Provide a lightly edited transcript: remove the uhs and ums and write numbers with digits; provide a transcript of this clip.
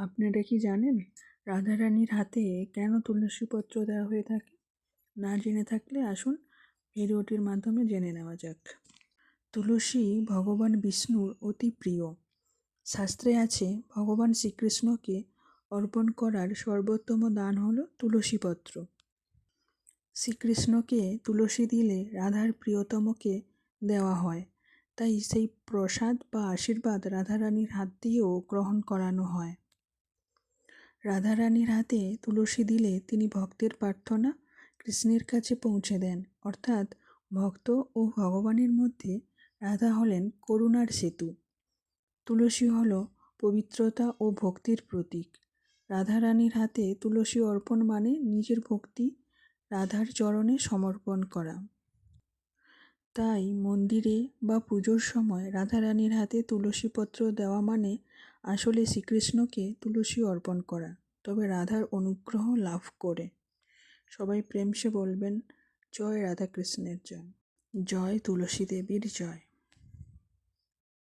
আপনারা কি জানেন রাধারানীর হাতে কেন তুলসী পত্র দেওয়া হয়ে থাকে? না জেনে থাকলে আসুন ভিডিওটির মাধ্যমে জেনে নেওয়া যাক। তুলসী ভগবান বিষ্ণুর অতি প্রিয়। শাস্ত্রে আছে ভগবান শ্রীকৃষ্ণকে অর্পণ করার সর্বোত্তম দান হলো তুলসী পত্র। শ্রীকৃষ্ণকে তুলসী দিলে রাধার প্রিয়তমকে দেওয়া হয়, তাই সেই প্রসাদ বা আশীর্বাদ রাধারানীর হাত দিয়েও গ্রহণ করানো হয়। রাধারানীর হাতে তুলসী দিলে তিনি ভক্তের প্রার্থনা কৃষ্ণের কাছে পৌঁছে দেন, অর্থাৎ ভক্ত ও ভগবানের মধ্যে রাধা হলেন করুণার সেতু। তুলসী হল পবিত্রতা ও ভক্তির প্রতীক। রাধারানীর হাতে তুলসী অর্পণ মানে নিজের ভক্তি রাধার চরণে সমর্পণ করা। তাই মন্দিরে বা পুজোর সময় রাধারানীর হাতে তুলসী পত্র দেওয়া মানে আসলে শ্রীকৃষ্ণকে তুলসী অর্পণ করা, তবে রাধার অনুগ্রহ লাভ করে। সবাই প্রেমসে বলবেন, জয় রাধাকৃষ্ণের জয়, জয় তুলসী দেবীর জয়।